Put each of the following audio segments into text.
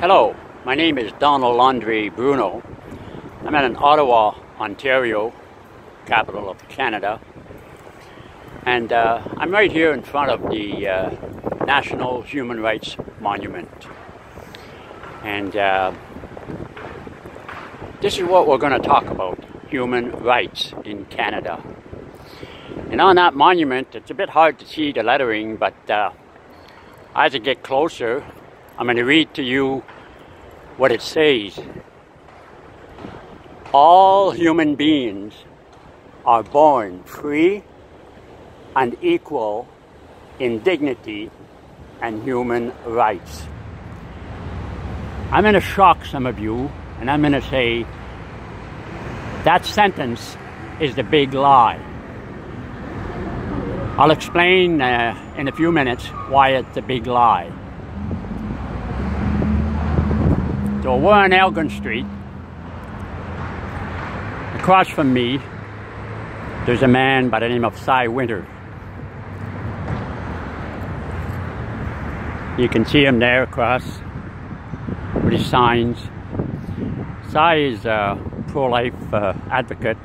Hello, my name is Andre Bruneau. I'm in Ottawa, Ontario, capital of Canada. And I'm right here in front of the National Human Rights Monument. And this is what we're going to talk about, human rights in Canada. And on that monument, it's a bit hard to see the lettering, but as I get closer, I'm going to read to you what it says. All human beings are born free and equal in dignity and human rights. I'm going to shock some of you, and I'm going to say that sentence is the big lie. I'll explain in a few minutes why it's a big lie. So we're on Elgin Street. Across from me, there's a man by the name of Cyril Winter. You can see him there across with his signs. Cyril is a pro-life advocate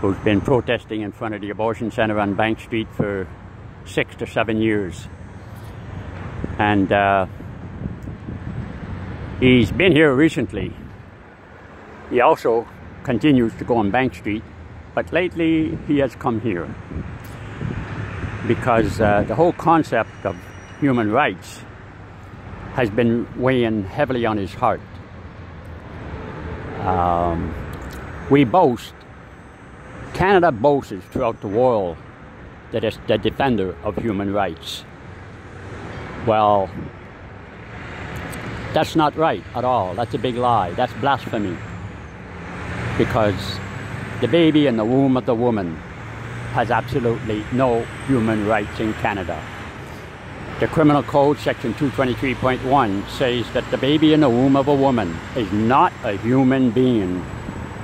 who's been protesting in front of the abortion center on Bank Street for 6 to 7 years. And he's been here recently. He also continues to go on Bank Street, but lately he has come here because the whole concept of human rights has been weighing heavily on his heart. We boast, Canada boasts throughout the world that it's the defender of human rights. Well, that's not right at all. That's a big lie. That's blasphemy. Because the baby in the womb of the woman has absolutely no human rights in Canada. The Criminal Code, Section 223.1, says that the baby in the womb of a woman is not a human being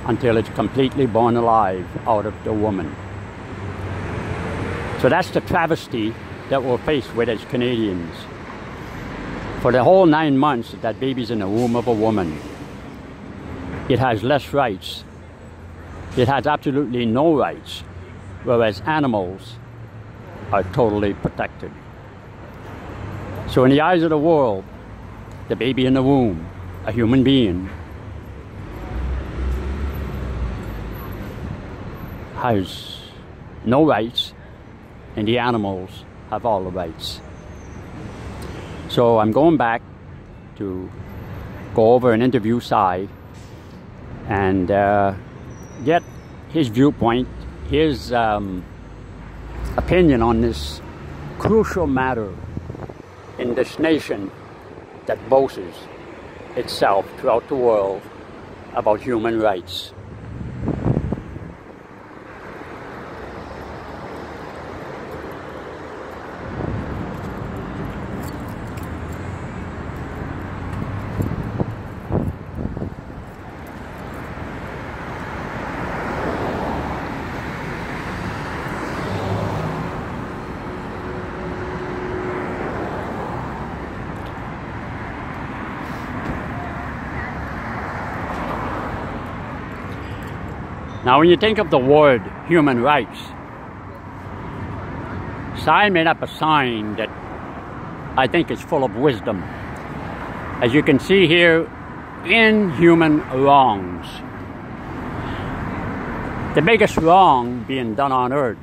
until it's completely born alive out of the woman. So that's the travesty that we're faced with as Canadians. For the whole 9 months that that baby's in the womb of a woman, it has less rights. It has absolutely no rights, whereas animals are totally protected. So in the eyes of the world, the baby in the womb, a human being, has no rights, and the animals have all the rights. So I'm going back to go over and interview Cy and get his viewpoint, his opinion on this crucial matter in this nation that boasts itself throughout the world about human rights. Now, when you think of the word human rights, Cy made up a sign that I think is full of wisdom. As you can see here, inhuman wrongs. The biggest wrong being done on earth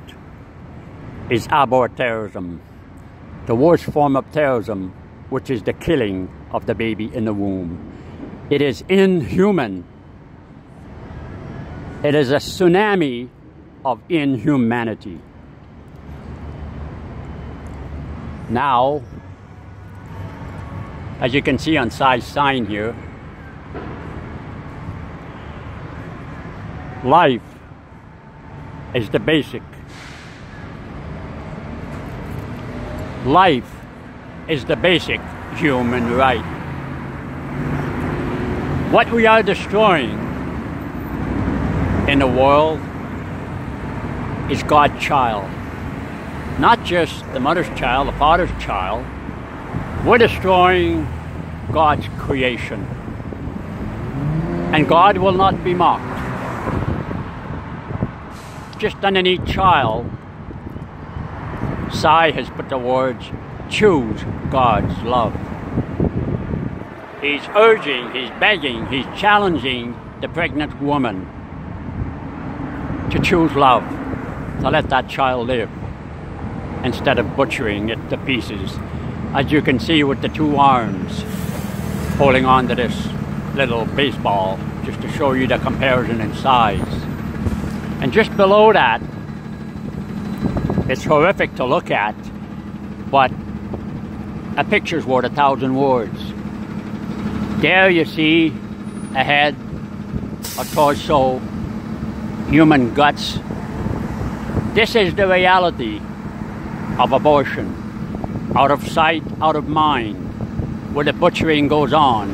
is aborterism, the worst form of terrorism, which is the killing of the baby in the womb. It is inhuman. It is a tsunami of inhumanity. Now, as you can see on Cy's sign here, life is the basic. Life is the basic human right. What we are destroying in the world is God's child. Not just the mother's child, the father's child. We're destroying God's creation. And God will not be mocked. Just underneath child, Cy has put the words, choose God's love. He's urging, he's begging, he's challenging the pregnant woman to choose love, to let that child live, instead of butchering it to pieces. As you can see with the two arms holding on to this little baseball, just to show you the comparison in size. And just below that, it's horrific to look at, but a picture's worth 1,000 words. There you see a head, a torso, human guts. This is the reality of abortion. Out of sight, out of mind, where the butchering goes on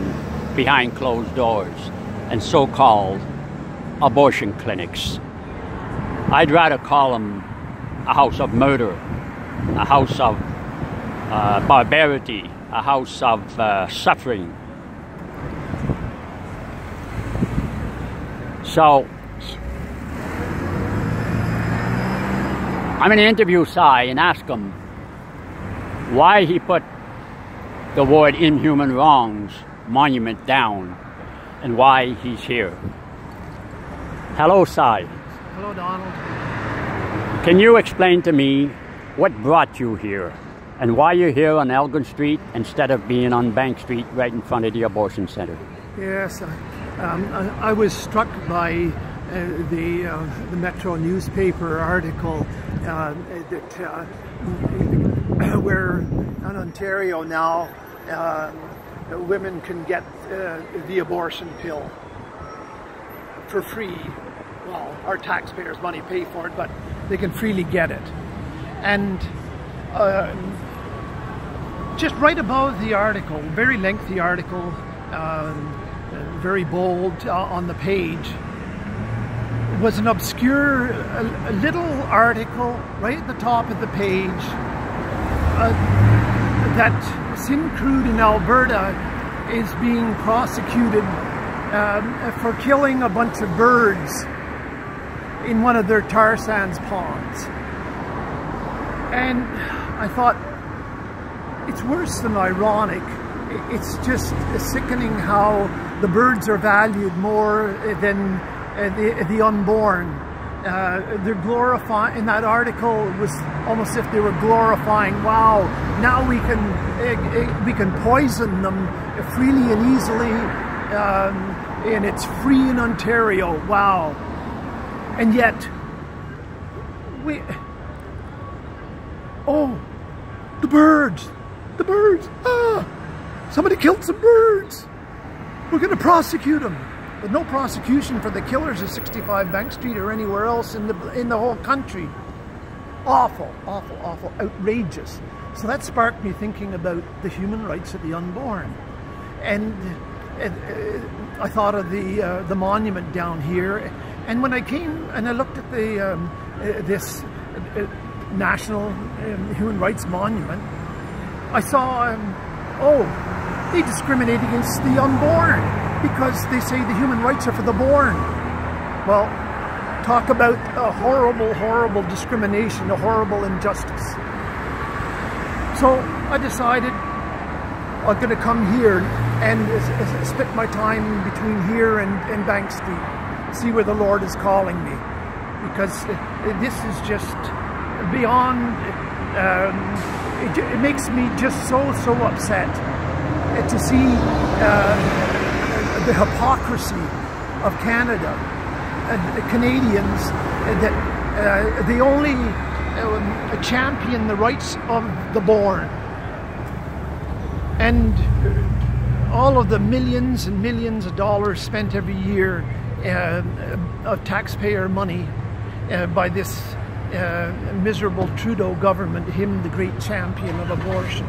behind closed doors and so-called abortion clinics. I'd rather call them a house of murder, a house of barbarity, a house of suffering. So, I'm going to interview Cy and ask him why he put the word Inhuman Wrongs monument down and why he's here. Hello, Cy. Hello, Donald. Can you explain to me what brought you here and why you're here on Elgin Street instead of being on Bank Street right in front of the abortion center? Yes, I was struck by the Metro newspaper article that where in Ontario now women can get the abortion pill for free. Well, our taxpayers' money pay for it, but they can freely get it. And just right above the article, very lengthy article, very bold on the page, was an obscure a little article right at the top of the page that Syncrude in Alberta is being prosecuted for killing a bunch of birds in one of their tar sands ponds. And I thought, it's worse than ironic. It's just sickening how the birds are valued more than the unborn. They're glorifying, in that article, it was almost as if they were glorifying, wow, now we can poison them freely and easily, and it's free in Ontario, wow. And yet, the birds, somebody killed some birds. We're going to prosecute them. But no prosecution for the killers of 65 Bank Street or anywhere else in the whole country. Awful, awful, awful, outrageous. So that sparked me thinking about the human rights of the unborn. And I thought of the monument down here. And when I came and I looked at the this National Human Rights Monument, I saw, they discriminate against the unborn because they say the human rights are for the born. Well, talk about a horrible, horrible discrimination, a horrible injustice. So I decided I'm going to come here and split my time between here and Bank Street, see where the Lord is calling me, because this is just beyond, it makes me just so upset to see the hypocrisy of Canada, Canadians, that they only champion the rights of the born. And all of the millions and millions of dollars spent every year of taxpayer money by this miserable Trudeau government, him the great champion of abortion.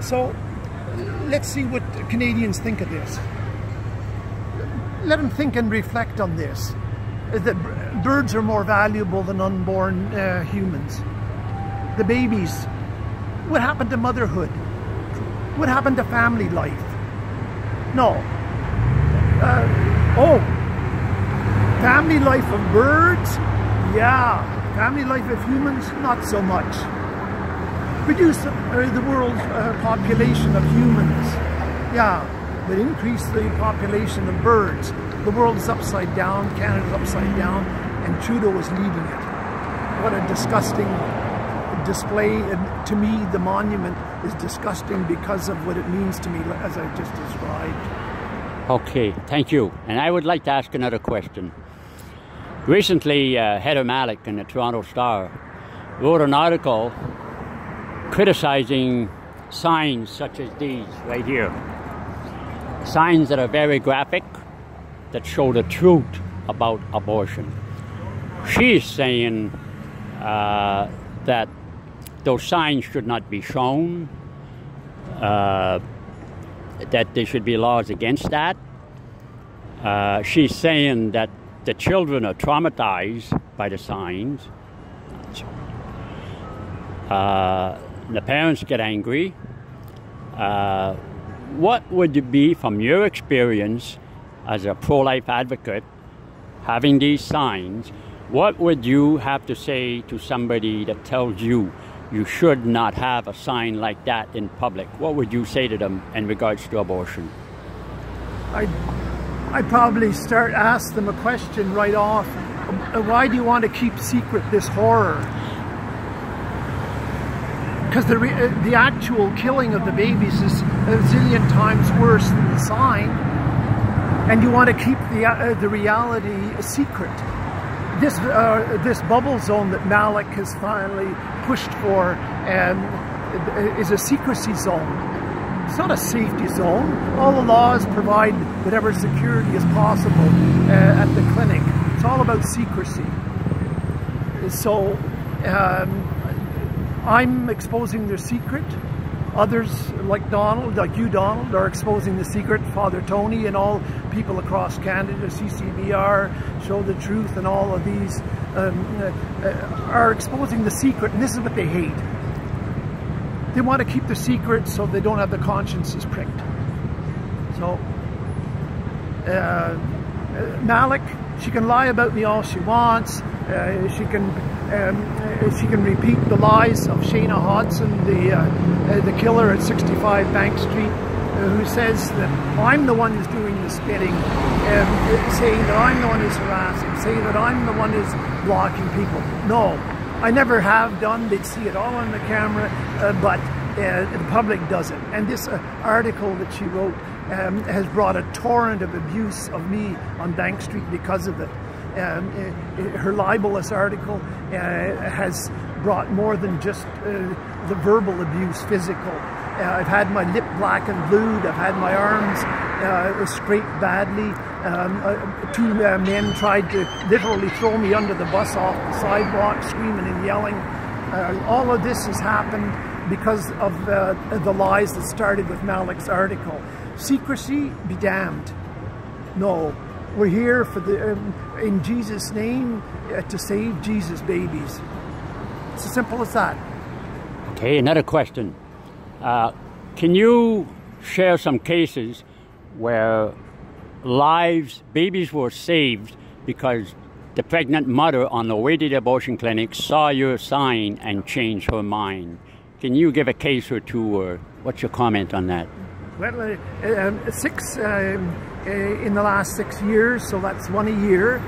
So let's see what Canadians think of this. Let them think and reflect on this, that birds are more valuable than unborn humans. The babies, what happened to motherhood? What happened to family life? No. Oh, family life of birds? Yeah. Family life of humans? Not so much. Reduce the world's population of humans. Yeah, but increase the population of birds. The world is upside down, Canada's upside down, and Trudeau is leading it. What a disgusting display. And to me, the monument is disgusting because of what it means to me, as I just described. Okay, thank you. And I would like to ask another question. Recently, Heather Malik in the Toronto Star wrote an article criticizing signs such as these right here. Signs that are very graphic, that show the truth about abortion. She's saying that those signs should not be shown, that there should be laws against that. She's saying that the children are traumatized by the signs. The parents get angry. What would it be, from your experience as a pro-life advocate, having these signs, what would you have to say to somebody that tells you you should not have a sign like that in public? What would you say to them in regards to abortion? I'd probably ask them a question right off. Why do you want to keep secret this horror? Because the actual killing of the babies is a zillion times worse than the sign, and you want to keep the reality a secret. This bubble zone that Malik has finally pushed for is a secrecy zone. It's not a safety zone. All the laws provide whatever security is possible at the clinic. It's all about secrecy. So I'm exposing their secret. Others, like Donald, like you, Donald, are exposing the secret. Father Tony and all people across Canada, CCBR, Show the Truth, and all of these are exposing the secret, and this is what they hate. They want to keep the secret so they don't have the consciences pricked. So, Malik, she can lie about me all she wants. She can repeat the lies of Shayna Hodson, the killer at 65 Bank Street, who says that I'm the one who's doing the spitting, saying that I'm the one who's harassing, saying that I'm the one who's blocking people. No, I never have done. They'd see it all on the camera, but the public doesn't. And this article that she wrote has brought a torrent of abuse of me on Bank Street because of it. Her libelous article has brought more than just the verbal abuse, physical. I've had my lip black and blued, I've had my arms scraped badly. Two men tried to literally throw me under the bus off the sidewalk, screaming and yelling. All of this has happened because of the lies that started with Malik's article. Secrecy be damned. No. We're here for in Jesus' name to save Jesus' babies. It's as simple as that. Okay, another question. Can you share some cases where babies were saved because the pregnant mother on the way to the abortion clinic saw your sign and changed her mind? Can you give a case or two, or what's your comment on that? Well, six in the last 6 years, so that's one a year.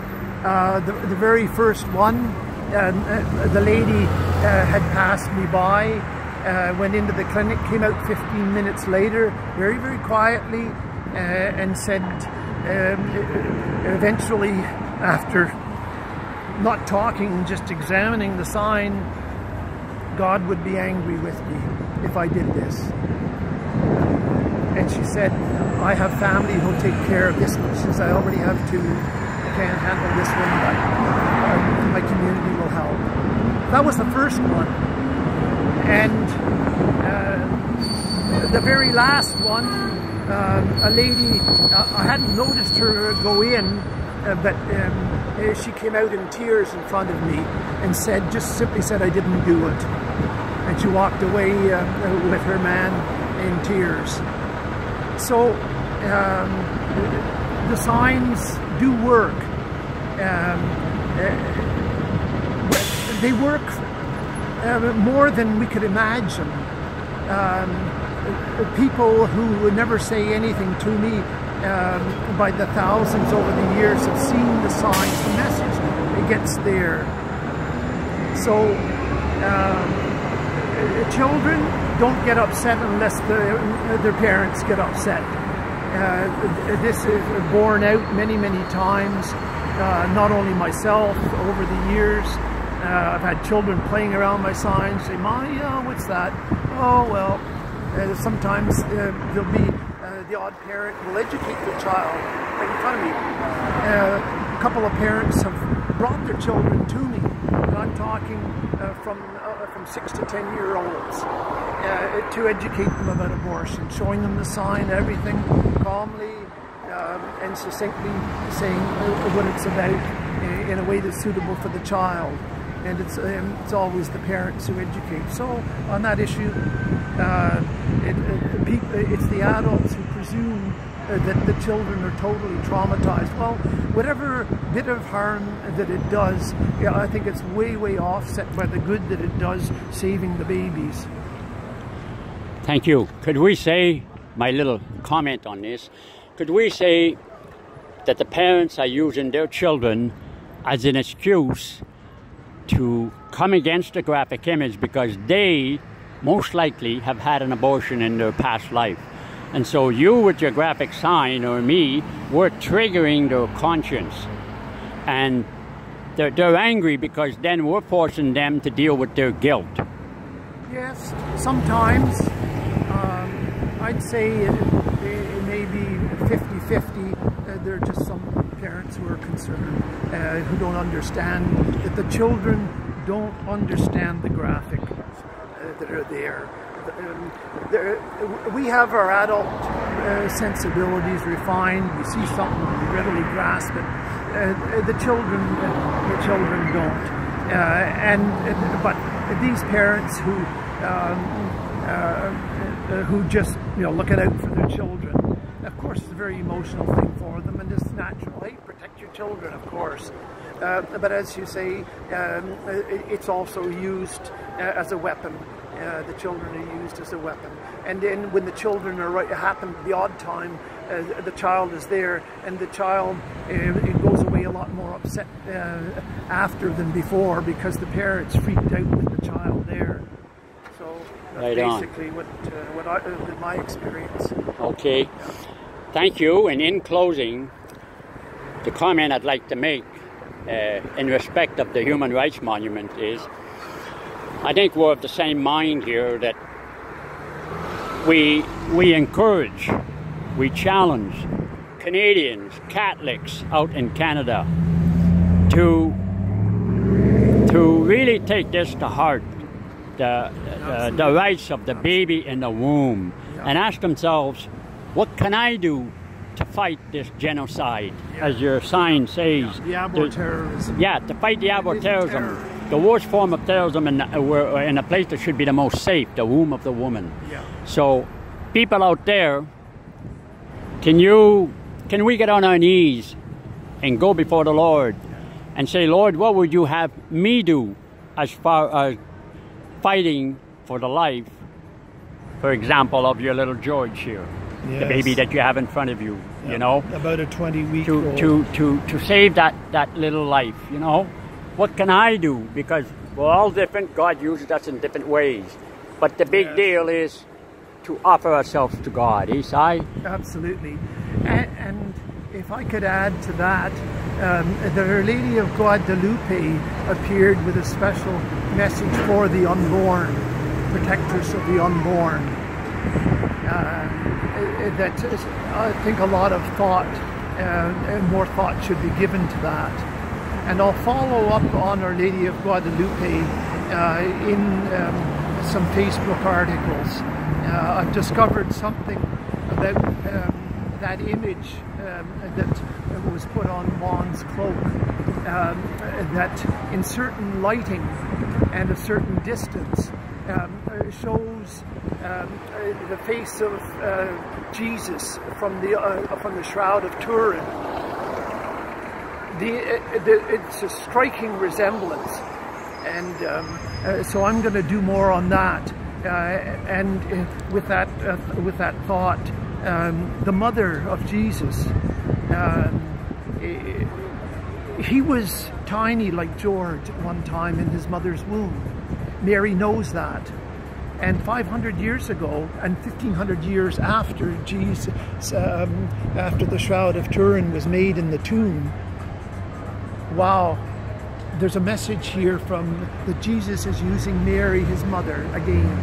The very first one, the lady had passed me by, went into the clinic, came out 15 minutes later, very, very quietly, and said, eventually, after not talking, just examining the sign, God would be angry with me if I did this. And she said, I have family who'll take care of this one. She says, I already have two. I can't handle this one, but my community will help. That was the first one. And the very last one, a lady, I hadn't noticed her go in, but she came out in tears in front of me and said, just simply said, I didn't do it. And she walked away with her man. in tears. So the signs do work. They work more than we could imagine. People who would never say anything to me by the thousands over the years have seen the signs, the message, it gets there. So children don't get upset unless their parents get upset. This is borne out many, many times, not only myself over the years. I've had children playing around my signs, say, "Mommy, what's that?" "Oh, well," sometimes there'll be the odd parent will educate the child right in front of me. A couple of parents have brought their children to me, and I'm talking from 6 to 10-year-olds, to educate them about abortion, showing them the sign, everything, calmly and succinctly saying what it's about in a way that's suitable for the child. And it's always the parents who educate. So on that issue, it's the adults who presume that the children are totally traumatized. Well, whatever bit of harm that it does, I think it's way, way offset by the good that it does saving the babies. Thank you. Could we say, my little comment on this, could we say that the parents are using their children as an excuse to come against the graphic image because they most likely have had an abortion in their past life? And so you with your graphic sign, or me, we're triggering their conscience. And they're angry because then we're forcing them to deal with their guilt. Yes, sometimes. I'd say it may be 50-50. There are just some parents who are concerned, who don't understand that the children don't understand the graphic that are there. We have our adult sensibilities refined. We see something, we readily grasp it. The children don't. But these parents who just look out for their children, of course, it's a very emotional thing for them, and it's natural. Hey, protect your children, of course. But as you say, it's also used as a weapon. The children are used as a weapon. And then when the children are happen the odd time, the child is there, and the child it goes away a lot more upset after than before because the parents freaked out with the child there. So that's basically what my experience. Okay. Thank you. And in closing, the comment I'd like to make in respect of the Human Rights Monument is, I think we're of the same mind here that we encourage, we challenge Canadians, Catholics out in Canada to really take this to heart, the rights of the baby in the womb, and ask themselves, what can I do to fight this genocide, as your sign says? The abor-terrorism. Yeah, to fight the abor-terrorism. The worst form of terrorism in a place that should be the most safe, the womb of the woman. Yeah. So, people out there, can we get on our knees and go before the Lord and say, Lord, what would you have me do as far as fighting for the life, for example, of your little George here? Yes. The baby that you have in front of you, yeah, you know? About a 20-week-old. To save that little life, you know? What can I do? Because we're all different. God uses us in different ways. But the big deal is to offer ourselves to God. Eh, Si? Absolutely. And if I could add to that, the Our Lady of Guadalupe appeared with a special message for the unborn, protectors of the unborn. That I think a lot of thought, and more thought should be given to that. And I'll follow up on Our Lady of Guadalupe in some Facebook articles. I've discovered something about that image that was put on Juan's cloak, that in certain lighting and a certain distance, shows the face of Jesus from the Shroud of Turin. It's a striking resemblance, and so I'm going to do more on that. And with that thought, the mother of Jesus, he was tiny like George at one time in his mother's womb. Mary knows that. And 500 years ago, and 1500 years after Jesus, after the Shroud of Turin was made in the tomb, wow, there's a message here from that Jesus is using Mary, his mother, again.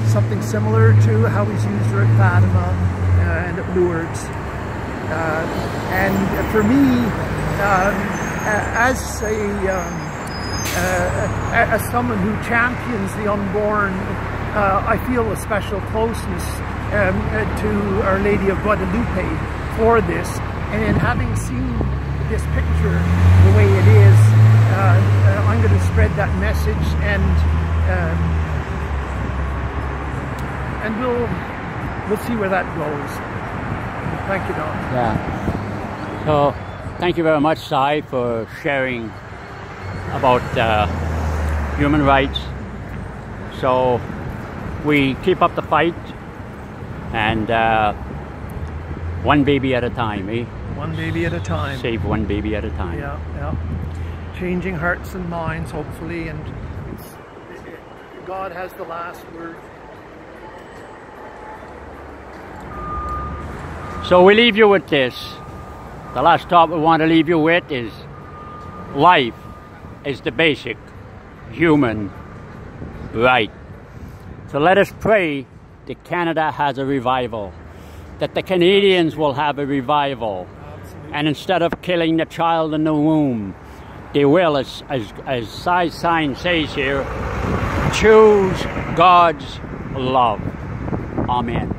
Something similar to how he's used her at Fatima and at Lourdes. And for me, as someone who champions the unborn, I feel a special closeness to Our Lady of Guadalupe for this. And having seen this picture the way it is, I'm going to spread that message, and we'll see where that goes. Thank you, Don. Yeah. So thank you very much, Cy, for sharing about human rights. So we keep up the fight, and one baby at a time, eh? One baby at a time. Save one baby at a time. Yeah, yeah. Changing hearts and minds, hopefully, and God has the last word. So we leave you with this. The last thought we want to leave you with is life is the basic human right. So let us pray that Canada has a revival, that the Canadians will have a revival. Absolutely. And instead of killing the child in the womb, they will, as Cy's sign says here, choose God's love. Amen.